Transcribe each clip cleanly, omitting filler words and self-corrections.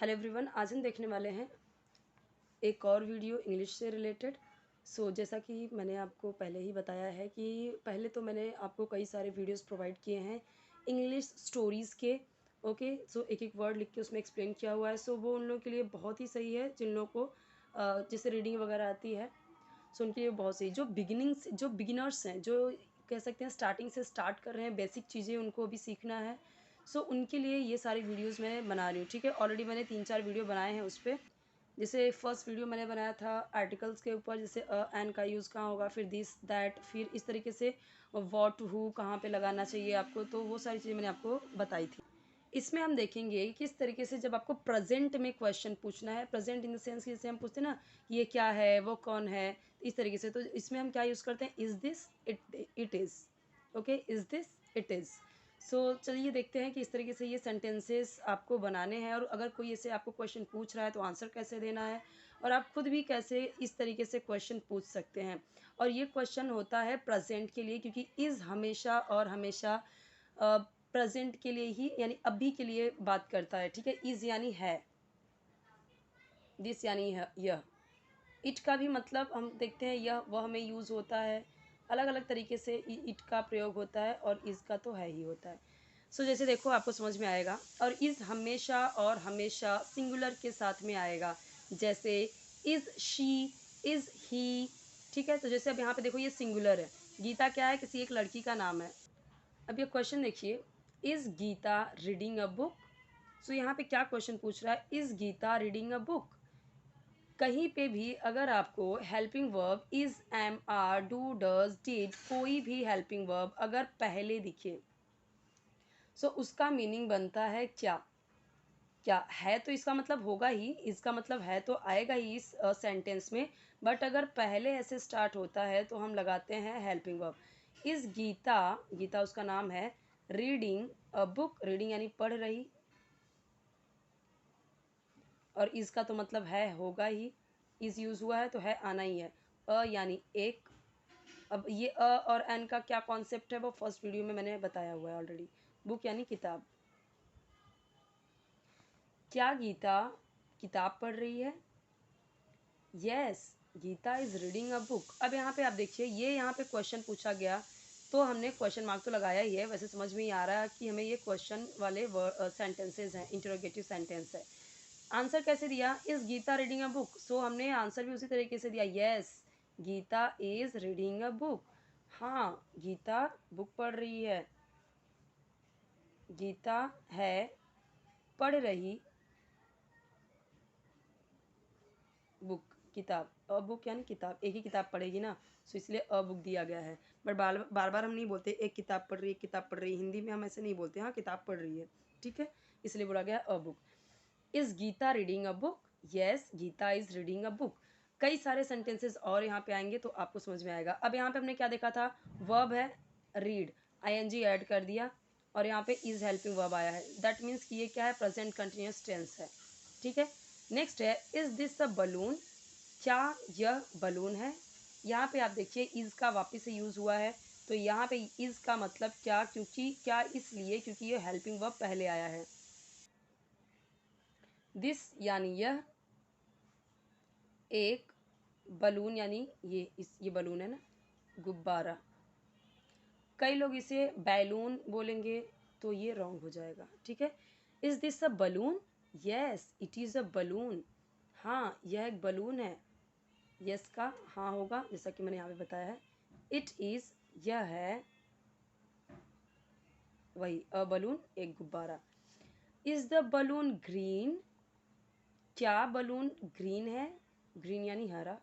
Hello everyone, आज हम देखने वाले हैं एक और वीडियो इंग्लिश से रिलेटेड। जैसा कि मैंने आपको पहले ही बताया है कि पहले तो मैंने आपको कई सारे वीडियोस प्रोवाइड किए हैं इंग्लिश स्टोरीज़ के। ओके, एक एक वर्ड लिख के उसमें एक्सप्लेन किया हुआ है। वो उन लोगों के लिए बहुत ही सही है जिन लोगों को जैसे रीडिंग वगैरह आती है। उनके लिए बहुत सही, जो बिगिनर्स हैं, जो कह सकते हैं स्टार्टिंग से स्टार्ट कर रहे हैं, बेसिक चीज़ें उनको अभी सीखना है। उनके लिए ये सारी वीडियोस मैं बना रही हूँ। ठीक है, ऑलरेडी मैंने 3-4 वीडियो बनाए हैं उस पे। जैसे फर्स्ट वीडियो मैंने बनाया था आर्टिकल्स के ऊपर, जैसे एन का यूज़ कहाँ होगा, फिर दिस दैट, फिर इस तरीके से व्हाट हु कहाँ पे लगाना चाहिए आपको, तो वो सारी चीज़ें मैंने आपको बताई थी। इसमें हम देखेंगे कि किस तरीके से जब आपको प्रेजेंट में क्वेश्चन पूछना है, प्रेजेंट इन द सेंस कि जैसे हम पूछते हैं ना ये क्या है, वो कौन है, इस तरीके से, तो इसमें हम क्या यूज़ करते हैं, is this, it is. Okay, is this, it is. चलिए देखते हैं कि इस तरीके से ये सेंटेंसेस आपको बनाने हैं, और अगर कोई ऐसे आपको क्वेश्चन पूछ रहा है तो आंसर कैसे देना है, और आप खुद भी कैसे इस तरीके से क्वेश्चन पूछ सकते हैं। और ये क्वेश्चन होता है प्रेजेंट के लिए, क्योंकि इज़ हमेशा और हमेशा प्रेजेंट के लिए ही, यानी अभी के लिए बात करता है। ठीक है, इज़ यानी है, दिस यानी यह। इट का भी मतलब हम देखते हैं यह वह में यूज़ होता है, अलग अलग तरीके से इट का प्रयोग होता है, और इज़ का तो है ही होता है। जैसे देखो आपको समझ में आएगा, और इज़ हमेशा और हमेशा सिंगुलर के साथ में आएगा, जैसे इज़ शी, इज़ ही। ठीक है, तो जैसे अब यहाँ पे देखो ये सिंगुलर है, गीता क्या है, किसी एक लड़की का नाम है। अब ये क्वेश्चन देखिए, is Geeta reading a book. यहाँ पे क्या क्वेश्चन पूछ रहा है, is Geeta reading a book. कहीं पे भी अगर आपको helping verb is, am, are, do, does, did, कोई भी हेल्पिंग वर्ब अगर पहले दिखे, उसका मीनिंग बनता है क्या। क्या है तो इसका मतलब होगा ही, इसका मतलब है तो आएगा ही इस सेंटेंस में। बट अगर पहले ऐसे स्टार्ट होता है तो हम लगाते हैं हेल्पिंग वर्ब। इस गीता, गीता उसका नाम है, रीडिंग अ बुक, रीडिंग यानी पढ़ रही, और इसका तो मतलब है होगा ही, इस यूज़ हुआ है तो है आना ही है। यानी एक। अब ये और एन का क्या कॉन्सेप्ट है वो फर्स्ट वीडियो में मैंने बताया हुआ है ऑलरेडी। बुक यानी किताब। क्या गीता किताब पढ़ रही है? Yes, Geeta is reading a book. अब यहाँ पे आप देखिए, ये यहाँ पे क्वेश्चन पूछा गया तो हमने क्वेश्चन मार्क तो लगाया ही है। वैसे समझ में ही आ रहा है कि हमें ये क्वेश्चन वाले सेंटेंसेज हैं, इंटरोगेटिव सेंटेंस है। आंसर कैसे दिया, is Geeta reading a book, हमने आंसर भी उसी तरीके से दिया, yes Geeta is reading a book. हाँ, गीता बुक पढ़ रही है, गीता है पढ़ रही बुक, किताब। अ बुक यानी किताब, एक ही किताब पढ़ेगी ना, इसलिए अ बुक दिया गया है। बट बार बार बार हम नहीं बोलते एक किताब पढ़ रही है, एक किताब पढ़ रही है, हिंदी में हम ऐसे नहीं बोलते, हाँ किताब पढ़ रही है। ठीक है, इसलिए बोला गया a book. Is Geeta reading a book? Yes, Geeta is reading a book. कई सारे सेंटेंसेस और यहाँ पे आएंगे तो आपको समझ में आएगा। अब यहाँ पे हमने क्या देखा था, वर्ब है रीड, आईएनजी ऐड कर दिया, और यहाँ पे इज़ हेल्पिंग वर्ब आया है, दैट मीन्स कि ये क्या है, प्रेजेंट कंटिन्यूस टेंस है। ठीक है, नेक्स्ट है, इज़ दिस अ बलून? क्या यह बलून है? यहाँ पे आप देखिए इज़ का वापस से यूज़ हुआ है, तो यहाँ पे इज़ का मतलब क्या, क्योंकि क्या इसलिए क्योंकि ये हेल्पिंग वर्ब पहले आया है। दिस यानी यह, एक, बलून यानी ये बलून है ना, गुब्बारा। कई लोग इसे बैलून बोलेंगे तो ये रॉन्ग हो जाएगा। ठीक है, is this a balloon? Yes, it is a balloon. हाँ, यह एक बलून है। यस का हाँ होगा, जैसा कि मैंने यहाँ पे बताया है। इट इज़, यह है, वही अ बलून, एक गुब्बारा। Is the balloon green? क्या बलून ग्रीन है? ग्रीन यानी हरा,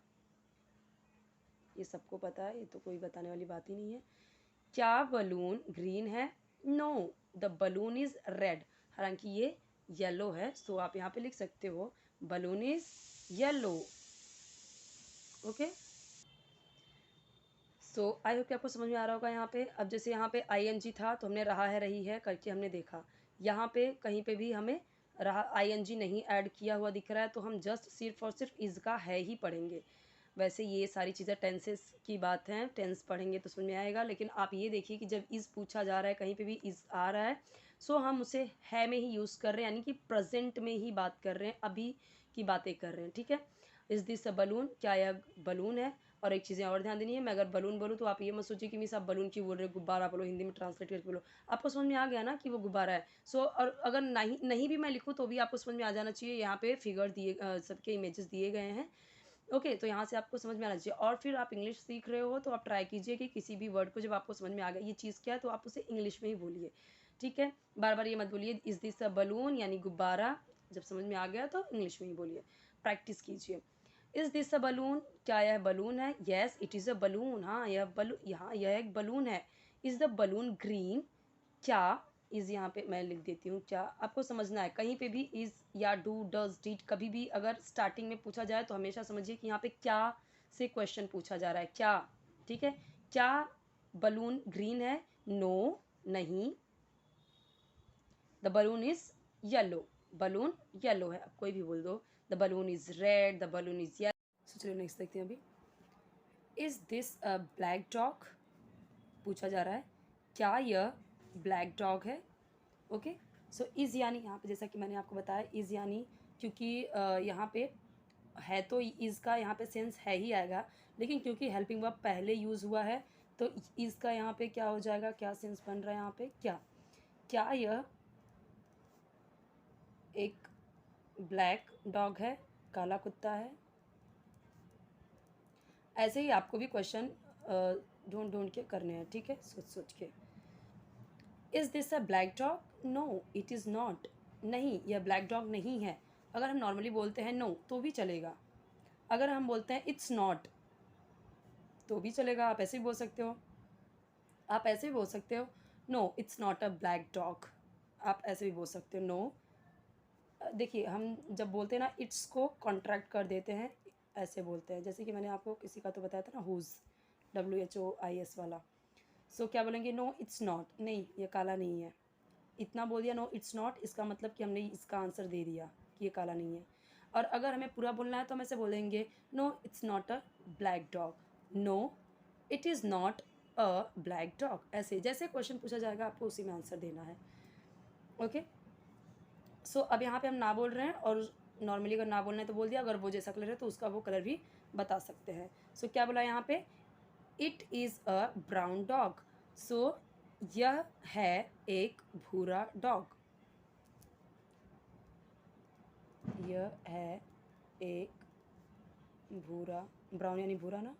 ये सबको पता है, ये तो कोई बताने वाली बात ही नहीं है। क्या बलून ग्रीन है? No, the balloon is red, हालांकि ये येलो है। आप यहाँ पे लिख सकते हो balloon is yellow. Okay, I hope कि आपको समझ में आ रहा होगा यहाँ पे। अब जैसे यहाँ पे आईएनजी था तो हमने रहा है रही है करके हमने देखा, यहाँ पे कहीं पे भी हमें रहा आईएनजी नहीं ऐड किया हुआ दिख रहा है, तो हम जस्ट सिर्फ और सिर्फ इज़ का है ही पढ़ेंगे। वैसे ये सारी चीज़ें टेंसेस की बात हैं, टेंस पढ़ेंगे तो समझ में आएगा। लेकिन आप ये देखिए कि जब इज़ पूछा जा रहा है, कहीं पे भी इज़ आ रहा है, सो हम उसे है में ही यूज़ कर रहे हैं, यानी कि प्रेजेंट में ही बात कर रहे हैं, अभी की बातें कर रहे हैं, ठीक है। इज़ दिस अ बलून, क्या यह बलून है। और एक चीज़ें और ध्यान देनी है, मैं अगर बलून बोलूँ तो आप ये मत सोचिए कि मिस आप बलून क्यों बोल रहे हो, गुब्बारा बोलो, हिंदी में ट्रांसलेट करके बोलो। आपको समझ में आ गया ना कि वो गुब्बारा है। सो और अगर नहीं नहीं भी मैं लिखूँ तो भी आपको समझ में आ जाना चाहिए, यहाँ पे फिगर दिए सबके इमेजेस दिए गए हैं। ओके, तो यहाँ से आपको समझ में आना चाहिए। और फिर आप इंग्लिश सीख रहे हो तो आप ट्राई कीजिए कि किसी भी वर्ड को जब आपको समझ में आ गया ये चीज़ क्या है, तो आप उसे इंग्लिश में ही बोलिए, ठीक है। बार बार ये मत बोलिए इज़ दिस अ बलून, यानी गुब्बारा। जब समझ में आ गया तो इंग्लिश में ही बोलिए, प्रैक्टिस कीजिए। इज़ दिस अ बलून, क्या यह बलून है। Yes it is a balloon, हाँ यह एक बलून है। इज़ द बलून ग्रीन, क्या इज़ यहाँ पे मैं लिख देती हूँ, क्या आपको समझना है। कहीं पे भी इज़ या डू डज डिड कभी भी अगर स्टार्टिंग में पूछा जाए तो हमेशा समझिए कि यहाँ पे क्या से क्वेश्चन पूछा जा रहा है, क्या, ठीक है। क्या बलून ग्रीन है, नो नहीं। The balloon is yellow, balloon yellow है, अब कोई भी बोल दो। The balloon is red, the balloon is yellow. So चलिए नेक्स्ट देखते हैं अभी। Is this a black dog, पूछा जा रहा है क्या यह ब्लैक डॉग है। ओके, सो इज़ यानी यहाँ पे जैसा कि मैंने आपको बताया इज़ यानी, क्योंकि यहाँ पे है तो इज़ का यहाँ पे सेंस है ही आएगा, लेकिन क्योंकि हेल्पिंग वर्ब पहले यूज़ हुआ है तो इज़ का यहाँ पे क्या हो जाएगा, क्या सेंस बन रहा है यहाँ पे, क्या, क्या यह एक ब्लैक डॉग है, काला कुत्ता है। ऐसे ही आपको भी क्वेश्चन ढूंढ ढूंढ के करने हैं, ठीक है, सोच सोच के। Is this a black dog, no it is not, नहीं यह ब्लैक डॉग नहीं है। अगर हम नॉर्मली बोलते हैं नो तो भी चलेगा, अगर हम बोलते हैं इट्स नॉट तो भी चलेगा, आप ऐसे भी बोल सकते हो। आप ऐसे भी बोल सकते हो no it's not a black dog, आप ऐसे भी बोल सकते हो नो। देखिए हम जब बोलते हैं ना इट्स को कॉन्ट्रैक्ट कर देते हैं, ऐसे बोलते हैं, जैसे कि मैंने आपको किसी का तो बताया था ना हुज, WHOIS वाला। सो क्या बोलेंगे, नो इट्स नॉट, नहीं ये काला नहीं है। इतना बोल दिया नो इट्स नॉट, इसका मतलब कि हमने इसका आंसर दे दिया कि ये काला नहीं है। और अगर हमें पूरा बोलना है तो हम ऐसे बोलेंगे no it's not a black dog, no it is not a black dog. ऐसे जैसे क्वेश्चन पूछा जाएगा आपको उसी में आंसर देना है। ओके, सो अब यहाँ पे हम ना बोल रहे हैं, और नॉर्मली अगर ना बोलना है तो बोल दिया, अगर वो जैसा कलर है तो उसका वो कलर भी बता सकते हैं। सो क्या बोला यहाँ पे, it is a brown dog, so यह है एक भूरा डॉग, यह है एक भूरा, ब्राउन यानी भूरा ना,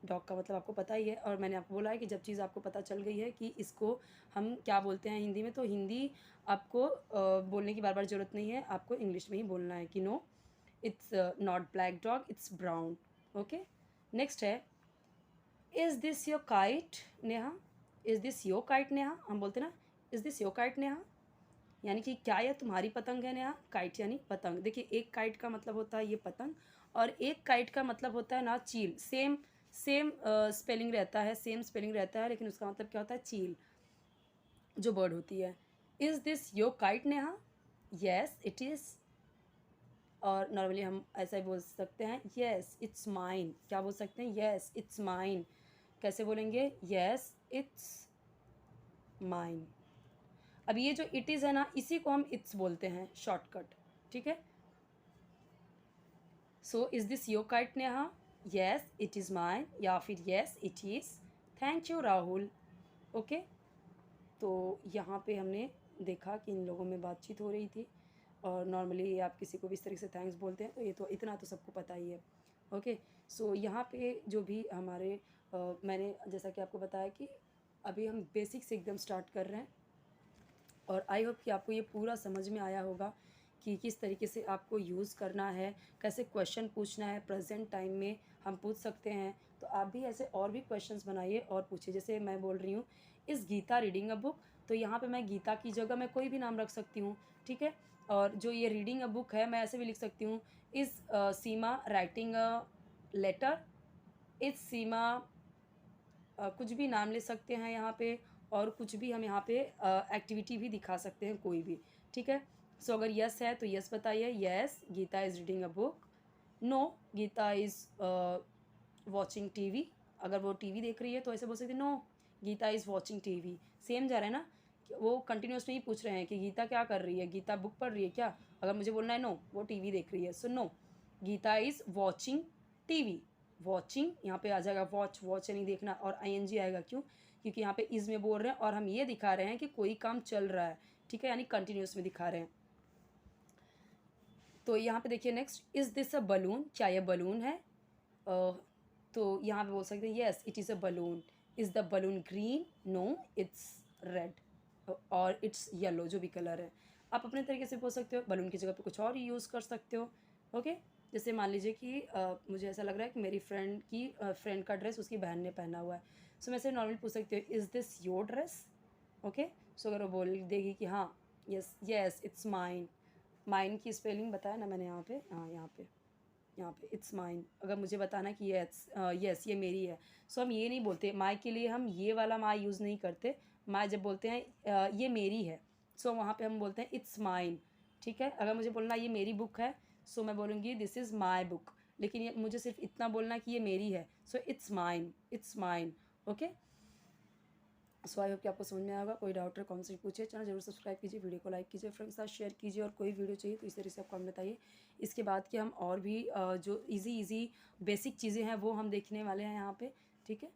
डॉग का मतलब आपको पता ही है। और मैंने आपको बोला है कि जब चीज़ आपको पता चल गई है कि इसको हम क्या बोलते हैं हिंदी में, तो हिंदी आपको बोलने की बार बार ज़रूरत नहीं है, आपको इंग्लिश में ही बोलना है कि no it's not black dog it's brown. Okay, next है is this your kite Neha, is this your kite Neha, हम बोलते हैं ना is this your kite Neha, यानी कि क्या यह तुम्हारी पतंग है नेहा। काइट यानी पतंग, देखिए एक काइट का मतलब होता है ये पतंग, और एक काइट का मतलब होता है ना चील। सेम सेम स्पेलिंग रहता है, सेम स्पेलिंग रहता है, लेकिन उसका मतलब क्या होता है चील, जो बर्ड होती है। Is this your kite Neha, yes it is. और नॉर्मली हम ऐसा ही बोल सकते हैं येस इट्स माइन, क्या बोल सकते हैं, येस इट्स माइन। कैसे बोलेंगे, येस इट्स माइन। अब ये जो इट इज़ है ना, इसी को हम इट्स बोलते हैं शॉर्टकट, ठीक है। So is this your kite Neha, yes it is mine, या फिर yes it is, thank you Rahul. Okay, तो यहाँ पे हमने देखा कि इन लोगों में बातचीत हो रही थी, और नॉर्मली आप किसी को भी इस तरीके से थैंक्स बोलते हैं, तो ये तो इतना तो सबको पता ही है। ओके, सो यहाँ पे जो भी हमारे मैंने जैसा कि आपको बताया कि अभी हम बेसिक से एकदम स्टार्ट कर रहे हैं, और आई होप कि आपको ये पूरा समझ में आया होगा कि किस तरीके से आपको यूज़ करना है, कैसे क्वेश्चन पूछना है, प्रेजेंट टाइम में हम पूछ सकते हैं। तो आप भी ऐसे और भी क्वेश्चंस बनाइए और पूछिए। जैसे मैं बोल रही हूँ इस गीता रीडिंग अ बुक, तो यहाँ पे मैं गीता की जगह मैं कोई भी नाम रख सकती हूँ, ठीक है। और जो ये रीडिंग अ बुक है मैं ऐसे भी लिख सकती हूँ इस सीमा राइटिंग अ लेटर, इस सीमा कुछ भी नाम ले सकते हैं यहाँ पे, और कुछ भी हम यहाँ पे एक्टिविटी भी दिखा सकते हैं कोई भी, ठीक है। सो अगर यस है तो यस बताइए, yes Geeta is reading a book, no Geeta is watching TV, अगर वो टीवी देख रही है तो ऐसे बोल सकते no Geeta is watching TV, same जा रहा है ना। वो कंटिन्यूस में ही पूछ रहे हैं कि गीता क्या कर रही है, गीता बुक पढ़ रही है क्या। अगर मुझे बोलना है नो, वो टीवी देख रही है, so no, Geeta is watching TV. Watching यहाँ पे आ जाएगा, वॉच, वॉच यानी देखना, और आईएनजी आएगा, क्यों, क्योंकि यहाँ पे इज़ में बोल रहे हैं और हम ये दिखा रहे हैं कि कोई काम चल रहा है, ठीक है, यानी कंटिन्यूस में दिखा रहे हैं। तो यहाँ पे देखिए next, is this a balloon, क्या ये बलून है। तो यहाँ पे बोल सकते हैं yes it is a balloon. Is the balloon green, no it's red, और इट्स येलो, जो भी कलर है। आप अपने तरीके से बोल सकते हो, बलून की जगह पे कुछ और यूज़ कर सकते हो। ओके, जैसे मान लीजिए कि मुझे ऐसा लग रहा है कि मेरी फ्रेंड का ड्रेस उसकी बहन ने पहना हुआ है, सो मैं से नॉर्मली पूछ सकती हूँ is this your dress. Okay, so अगर वो बोल देगी कि हाँ yes yes it's mine, mine की स्पेलिंग बताया ना मैंने यहाँ पे, हाँ यहाँ पे इट्स माइन। अगर मुझे बताना कि यस ये मेरी है, सो हम ये नहीं बोलते माई के लिए, हम ये वाला माई यूज़ नहीं करते। माई जब बोलते हैं ये मेरी है, सो वहाँ पे हम बोलते हैं इट्स माइन, ठीक है। अगर मुझे बोलना ये मेरी बुक है, सो मैं बोलूँगी दिस इज़ माई बुक, लेकिन ये मुझे सिर्फ इतना बोलना कि ये मेरी है, so it's mine, it's mine. Okay, so I hope कि आपको समझ में आएगा। कोई डाउट है कमेंट से पूछिए, चैनल जरूर सब्सक्राइब कीजिए, वीडियो को लाइक कीजिए, फ्रेंड्स के साथ शेयर कीजिए, और कोई वीडियो चाहिए तो इस तरह से आप कमेंट बताइए। इसके बाद कि हम और भी जो इजी बेसिक चीज़ें हैं वो हम देखने वाले हैं यहाँ पे, ठीक है।